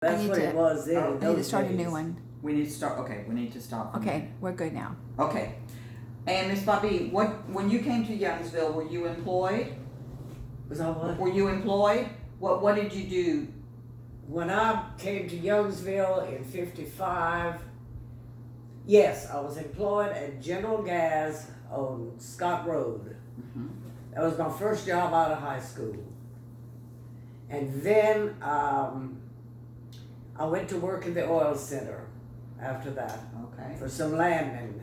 That's what it was then. Oh, in I need to those start a days. new one. We need to start. Okay, we need to stop. Okay, we're good now. Okay. And Miss Bobbi, when you came to Youngsville, were you employed? Was I what? Were you employed? What did you do? When I came to Youngsville in '55, yes, I was employed at General Gas on Scott Road. Mm-hmm. That was my first job out of high school. And then I went to work in the oil center after that Okay. for some landmen.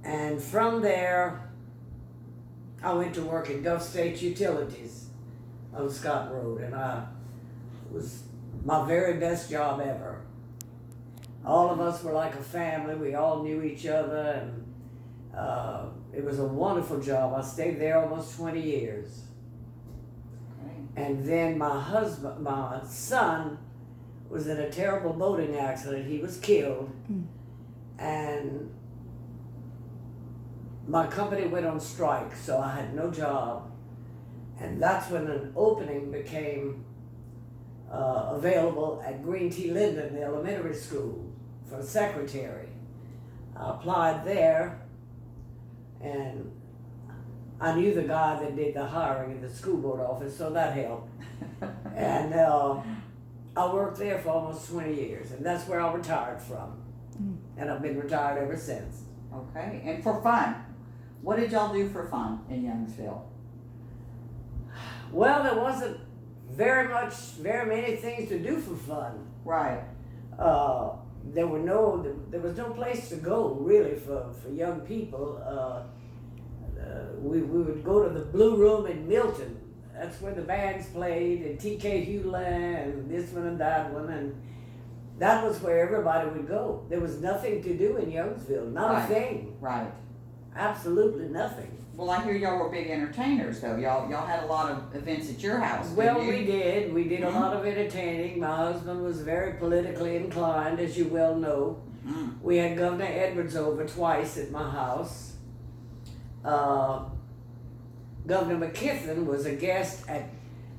And from there, I went to work in Gulf State Utilities on Scott Road, and it was my very best job ever. All of us were like a family. We all knew each other, and it was a wonderful job. I stayed there almost 20 years. Okay. And then my son was in a terrible boating accident. He was killed. And my company went on strike, so I had no job. And that's when an opening became available at Green T. Linden, the elementary school, for a secretary. I applied there, and I knew the guy that did the hiring in the school board office, so that helped. And I worked there for almost 20 years, and that's where I retired from. And I've been retired ever since. Okay. And for fun, what did y'all do for fun in Youngsville? Well, there wasn't very many things to do for fun. Right. There was no place to go really for young people. We would go to the Blue Room in Milton. That's where the bands played, and T.K. Hewlett and this one and that one, and that was where everybody would go. There was nothing to do in Youngsville, not Right. a thing, Right. absolutely nothing. Well, I hear y'all were big entertainers, though. Y'all had a lot of events at your house. Well, didn't you? we did. We did a lot of entertaining. My husband was very politically inclined, as you well know. Mm. We had Governor Edwards over twice at my house. Governor McKiffen was a guest at,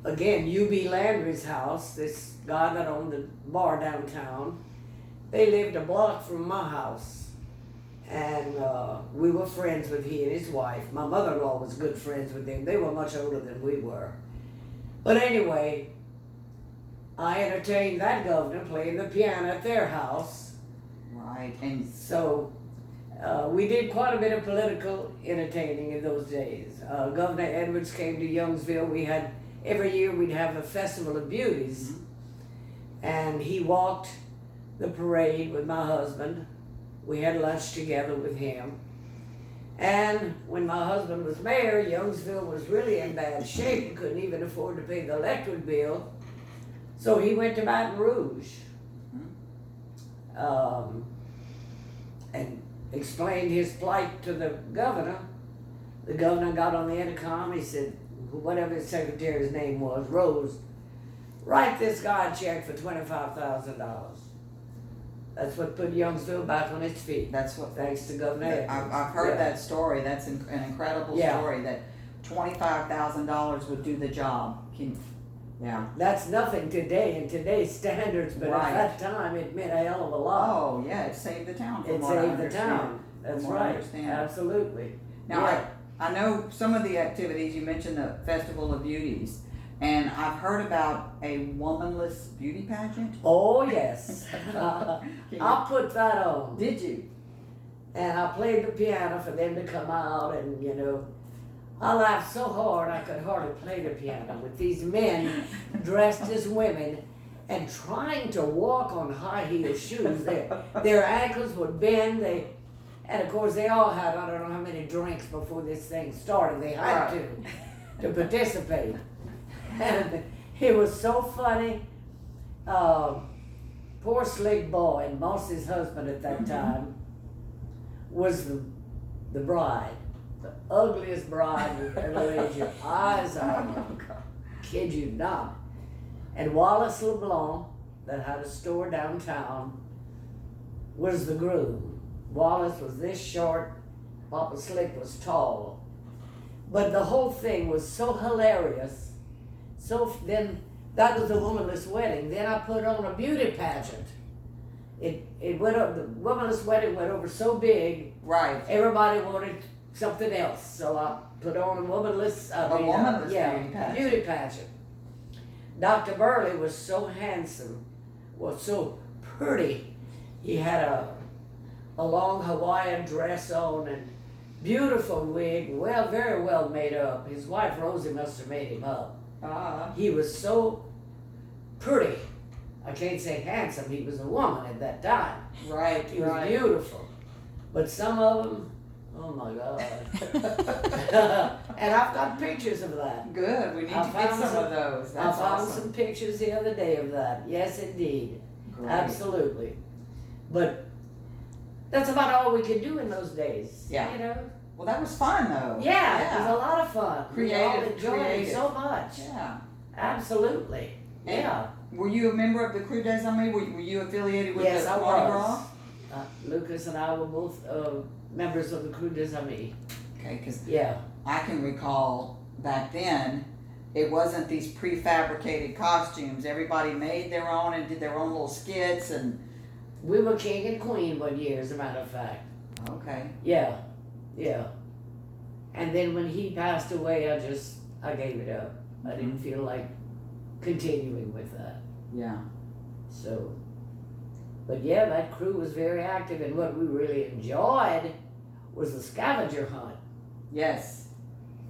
again, U.B. Landry's house, this guy that owned the bar downtown. They lived a block from my house. And we were friends with he and his wife. My mother-in-law was good friends with them. They were much older than we were. But anyway, I entertained that governor playing the piano at their house. Right. And So we did quite a bit of political entertaining in those days. Governor Edwards came to Youngsville. Every year we'd have a Festival of Beauties. And he walked the parade with my husband. We had lunch together with him. And when my husband was mayor, Youngsville was really in bad shape. He couldn't even afford to pay the electric bill. So he went to Baton Rouge and explained his plight to the governor. The governor got on the intercom. He said, whatever his secretary's name was, Rose, write this guy a check for $25,000. That's what put Youngsville back on its feet. that's what. Thanks to Governor Edwards. I've heard Yeah. that story. That's an incredible Yeah. story. That $25,000 would do the job. Yeah. That's nothing today in today's standards, but Right. at that time it meant a hell of a lot. Oh yeah, it saved the town. From It what I saved the understand. town. That's From what I right. understand. Absolutely. Now Yeah. I know some of the activities. You mentioned the Festival of Beauties, and I've heard about a womanless beauty pageant. Oh yes. Can you- I put that on. Did you? And I played the piano for them to come out, and I laughed so hard I could hardly play the piano with these men dressed as women and trying to walk on high heel shoes. Their ankles would bend. And of course they all had, I don't know how many drinks before this thing started. They had to participate. And it was so funny. Poor Slick Boy, and Mossy's husband at that time, was the bride. The ugliest bride you've ever laid your eyes on. Kid you not. And Wallace LeBlanc, that had a store downtown, was the groom. Wallace was this short, Papa Slick was tall. But the whole thing was so hilarious. So then That was the womanless wedding. Then I put on a beauty pageant. It went over, the womanless wedding went over so big, Right. everybody wanted something else. So I put on a womanless, womanless beauty pageant. beauty pageant. Dr. Burley was so handsome, was so pretty. He had a long Hawaiian dress on and beautiful wig, very well made up. His wife Rosie must have made him up. He was so pretty. I can't say handsome, he was a woman at that time. Right, He was beautiful. But some of them, oh my God. And I've got pictures of that. Good, we need to get some of those. I That's found awesome. some pictures the other day of that. Yes, indeed. Great. Absolutely. But that's about all we could do in those days. Yeah. You know? Well, that was fun though. Yeah, it was a lot of fun. We all Creative, enjoyed creative. it so much. Yeah. Absolutely. And Yeah. Were you a member of the Crew Des Amis? Were you affiliated with Yes, the I Mardi was. Gras? Lucas and I were both members of the Crew des Amis. Okay, because Yeah. I can recall back then, it wasn't these prefabricated costumes. Everybody made their own and did their own little skits and. We were king and queen one year, as a matter of fact. Okay. Yeah. Yeah. And then when he passed away, I gave it up. I didn't feel like continuing with that. Yeah. So, but yeah, that crew was very active, and what we really enjoyed was the scavenger hunt. Yes.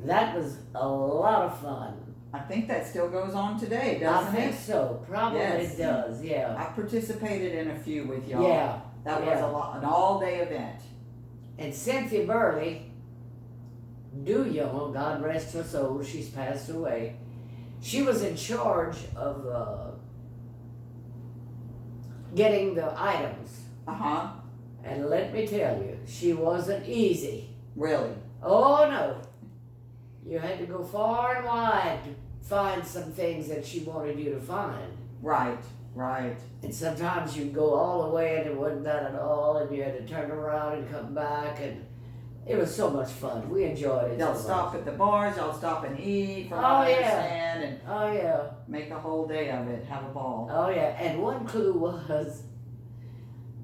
That was a lot of fun. I think that still goes on today, doesn't I think it? so. Probably Yes. it does. Yeah. I participated in a few with y'all. Yeah. That was an all-day event. And Cynthia Burley, young, God rest her soul, she's passed away. She was in charge of getting the items. Uh-huh. And let me tell you, she wasn't easy. Really? Oh no. You had to go far and wide to find some things that she wanted you to find. Right. Right. And sometimes you'd go all the way and it wasn't that at all, and you had to turn around and come back, and it was so much fun. We enjoyed it. Y'all so stop much. at the bars, y'all stop and eat, from what Oh, I yeah. understand, and Oh yeah. make a whole day of it, have a ball. Oh yeah. And one clue was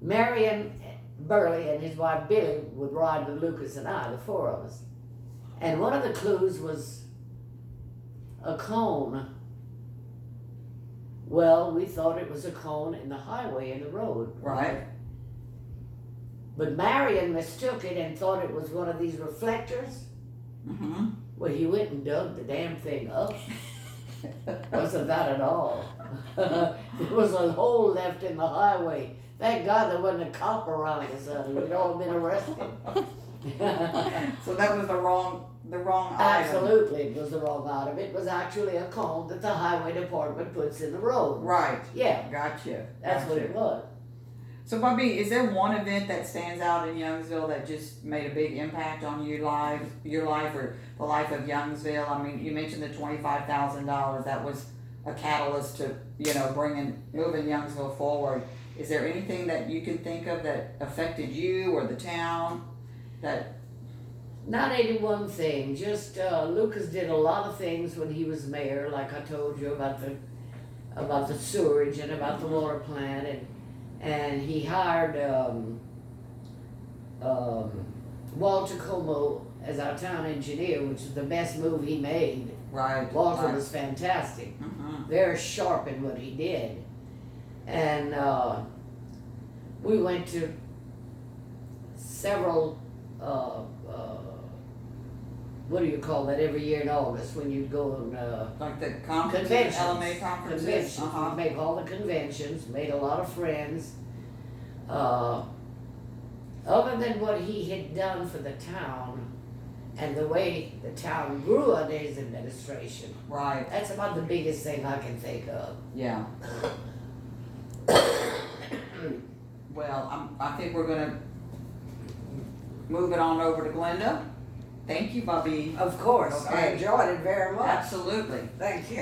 Marion Burley and his wife Billy would ride with Lucas and I, the four of us. And one of the clues was a cone. Well, we thought it was a cone in the highway, in the road. Right. But Marion mistook it and thought it was one of these reflectors. Mm-hmm. Well, he went and dug the damn thing up. Wasn't that at all. There was a hole left in the highway. Thank God there wasn't a cop around us. We'd all been arrested. So that was the wrong item. Absolutely, it was the wrong item. It was actually a cone that the highway department puts in the road. Right. Yeah, Gotcha. that's what it was. So, Bobbi, is there one event that stands out in Youngsville that just made a big impact on your life, or the life of Youngsville? I mean, you mentioned the $25,000. That was a catalyst to, moving Youngsville forward. Is there anything that you can think of that affected you or the town? Not any one thing. Just Lucas did a lot of things when he was mayor, like I told you about the sewerage and about the water plant, and he hired Walter Como as our town engineer, which is the best move he made. Right. Walter was fantastic, very sharp in what he did, and we went to several. What do you call that every year in August when you go on Like the conferences, conventions? LMA conferences. Conventions. We make all the conventions, made a lot of friends. Other than what he had done for the town and the way the town grew under his administration, Right. that's about the biggest thing I can think of. Yeah. Well, I think we're gonna move it on over to Glenda. Thank you, Bobbi. Of course, I Okay. enjoyed it very much. Absolutely. Thank you.